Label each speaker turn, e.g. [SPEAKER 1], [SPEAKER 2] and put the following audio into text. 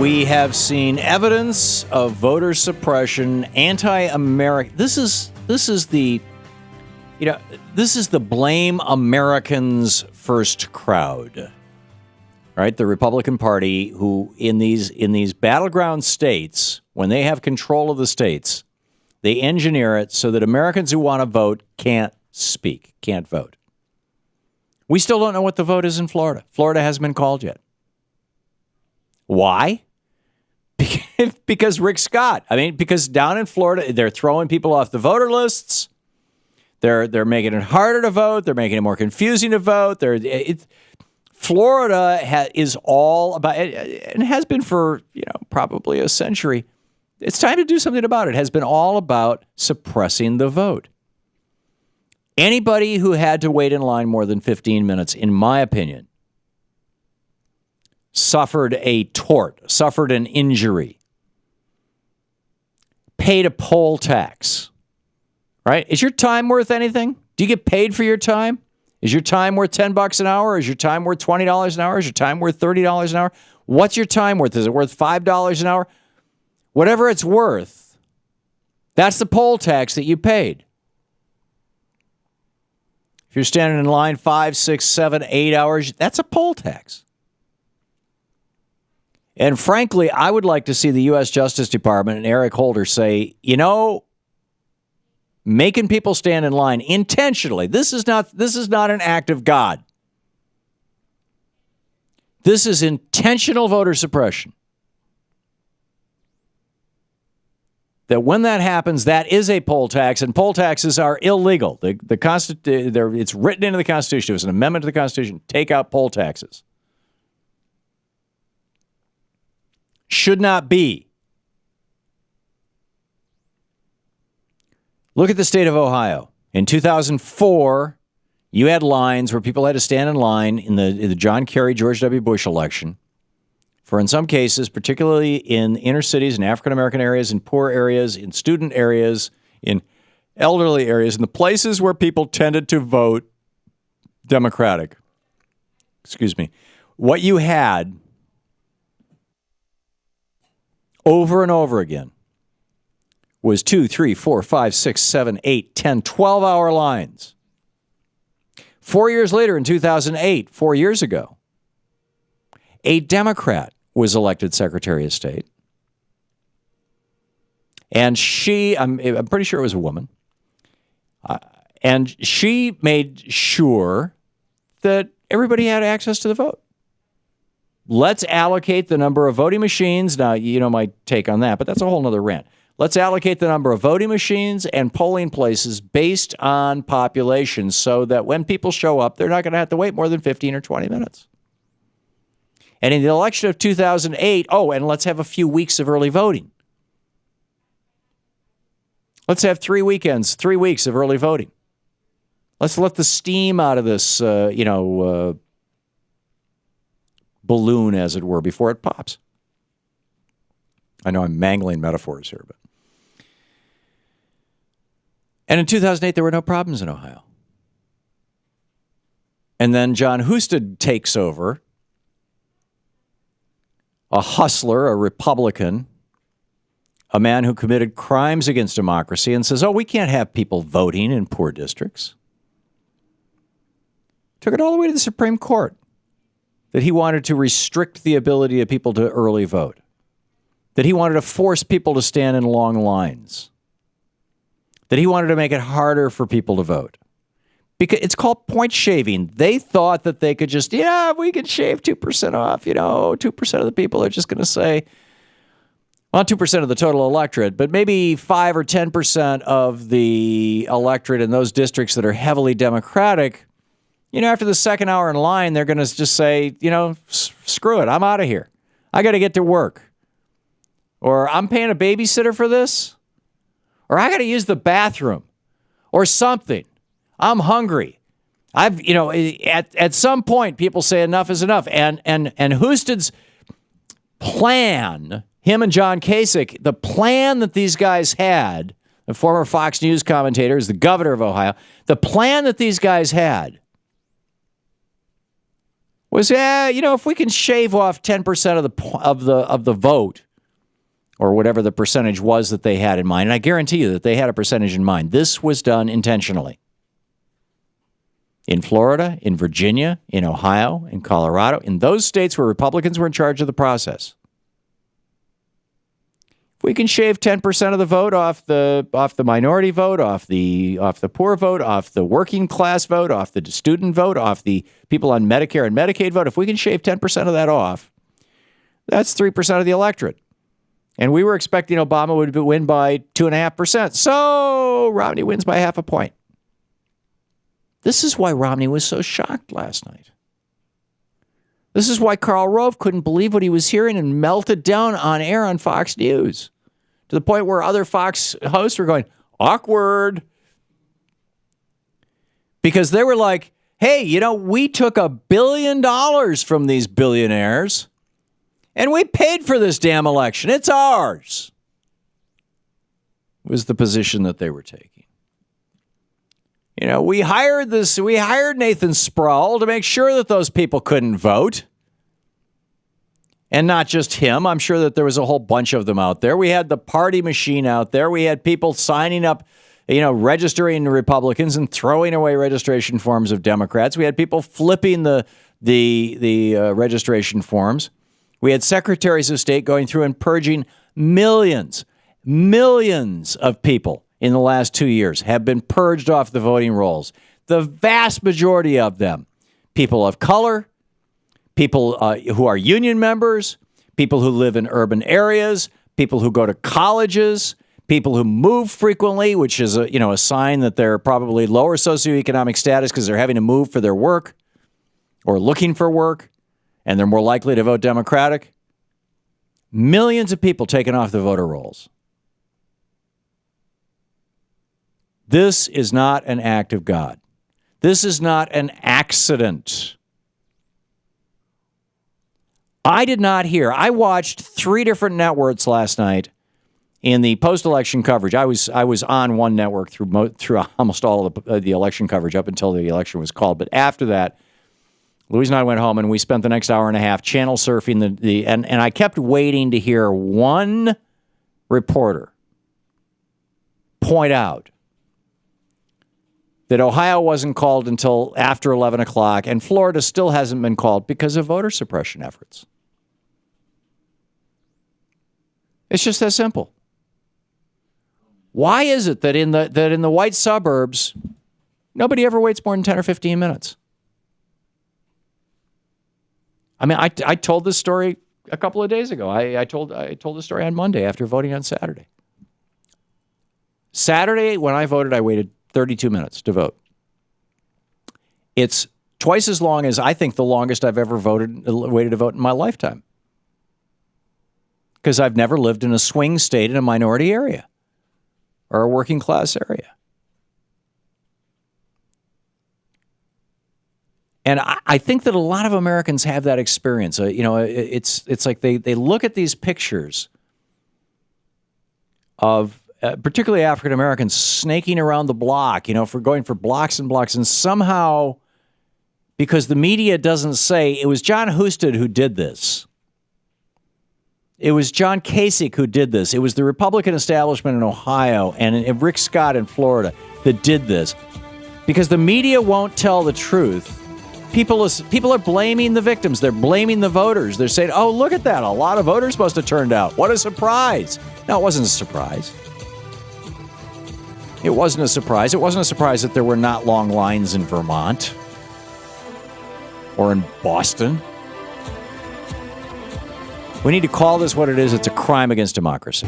[SPEAKER 1] we have seen evidence of voter suppression, anti-American. This is the blame Americans first crowd, right? The Republican Party, who in these battleground states, when they have control of the states, they engineer it so that Americans who want to vote can't speak, can't vote. We still don't know what the vote is in Florida. Florida hasn't been called yet. Why? Because Rick Scott. I mean, because down in Florida, they're throwing people off the voter lists. They're making it harder to vote. They're making it more confusing to vote. Florida is all about, and has been for probably a century. It's time to do something about it. It has been all about suppressing the vote. Anybody who had to wait in line more than 15 minutes, in my opinion, suffered a tort, suffered an injury, paid a poll tax, right? Is your time worth anything? Do you get paid for your time? Is your time worth $10 an hour? Is your time worth $20 an hour? Is your time worth $30 an hour? What's your time worth? Is it worth $5 an hour? Whatever it's worth, that's the poll tax that you paid. If you're standing in line 5, 6, 7, 8 hours, that's a poll tax. And frankly, I would like to see the U.S. Justice Department and Eric Holder say, making people stand in line intentionally, this is not an act of God. This is intentional voter suppression. That when that happens, that is a poll tax, and poll taxes are illegal. It's written into the Constitution. It was an amendment to the Constitution. Take out poll taxes. Should not be. Look at the state of Ohio. In 2004, you had lines where people had to stand in line in the John Kerry, George W. Bush election for, in some cases, particularly in inner cities, in African-American areas, in poor areas, in student areas, in elderly areas, in the places where people tended to vote Democratic. Excuse me. What you had over and over again was 2, 3, 4, 5, 6, 7, 8, 10, 12-hour lines. 4 years later, in 2008, 4 years ago, a Democrat was elected Secretary of State. And I'm pretty sure it was a woman. And she made sure that everybody had access to the vote. Let's allocate the number of voting machines. Now, you know my take on that, but that's a whole nother rant. Let's allocate the number of voting machines and polling places based on population so that when people show up, they're not going to have to wait more than 15 or 20 minutes. And in the election of 2008, and let's have a few weeks of early voting. Let's have 3 weekends, 3 weeks of early voting. Let's let the steam out of this, balloon, as it were, before it pops. I know I'm mangling metaphors here, but. And in 2008, there were no problems in Ohio. And then John Husted takes over, a hustler, a Republican, a man who committed crimes against democracy, and says, we can't have people voting in poor districts. Took it all the way to the Supreme Court, that he wanted to restrict the ability of people to early vote, that he wanted to force people to stand in long lines, that he wanted to make it harder for people to vote. Because it's called point shaving. They thought that they could just, we can shave 2% off. 2% of the people are just going to say, well, 2% of the total electorate, but maybe 5 or 10% of the electorate in those districts that are heavily Democratic. After the second hour in line, they're going to just say, screw it, I'm out of here. I got to get to work. Or I'm paying a babysitter for this. Or I got to use the bathroom. Or something. I'm hungry. At some point, people say enough is enough. And Husted's plan, him and John Kasich, the plan that these guys had, the former Fox News commentator is the governor of Ohio, the plan that these guys had was, if we can shave off 10% of the vote, or whatever the percentage was that they had in mind, and I guarantee you that they had a percentage in mind. This was done intentionally. In Florida, in Virginia, in Ohio, in Colorado, in those states where Republicans were in charge of the process. If we can shave 10% of the vote off the minority vote, off the poor vote, off the working class vote, off the student vote, off the people on Medicare and Medicaid vote, if we can shave 10% of that off, that's 3% of the electorate. And we were expecting Obama would win by 2.5%. So Romney wins by 0.5 point. This is why Romney was so shocked last night. This is why Karl Rove couldn't believe what he was hearing and melted down on air on Fox News, to the point where other Fox hosts were going, awkward. Because they were like, hey, we took $1 billion from these billionaires and we paid for this damn election. It's ours. Was the position that they were taking. We hired Nathan Sproul to make sure that those people couldn't vote. And not just him. I'm sure that there was a whole bunch of them out there. We had the party machine out there. We had people signing up, registering Republicans and throwing away registration forms of Democrats. We had people flipping the registration forms. We had secretaries of state going through and purging millions of people in the last 2 years have been purged off the voting rolls. The vast majority of them, people of color, people who are union members, people who live in urban areas, people who go to colleges, people who move frequently, which is a sign that they're probably lower socioeconomic status because they're having to move for their work or looking for work, and they're more likely to vote Democratic. Millions of people taken off the voter rolls. This is not an act of God. This is not an accident. I did not hear. I watched 3 different networks last night in the post-election coverage. I was on one network through almost all of the election coverage up until the election was called. But after that, Louise and I went home and we spent the next hour and a half channel surfing and I kept waiting to hear one reporter point out that Ohio wasn't called until after 11 o'clock and Florida still hasn't been called because of voter suppression efforts. It's just that simple. Why is it that in the white suburbs, nobody ever waits more than 10 or 15 minutes? I mean, I told this story a couple of days ago. I told the story on Monday after voting on Saturday. Saturday, when I voted, I waited 32 minutes to vote. It's twice as long as I think the longest I've ever waited to vote in my lifetime. Because I've never lived in a swing state in a minority area or a working class area. And I think that a lot of Americans have that experience. It's like they look at these pictures of particularly African Americans snaking around the block, for going for blocks and blocks, and somehow, because the media doesn't say it was John Husted who did this. It was John Kasich who did this. It was the Republican establishment in Ohio and Rick Scott in Florida that did this. Because the media won't tell the truth. People are blaming the victims. They're blaming the voters. They're saying, oh, look at that. A lot of voters must have turned out. What a surprise. No, it wasn't a surprise. It wasn't a surprise. It wasn't a surprise that there were not long lines in Vermont or in Boston. We need to call this what it is. It's a crime against democracy.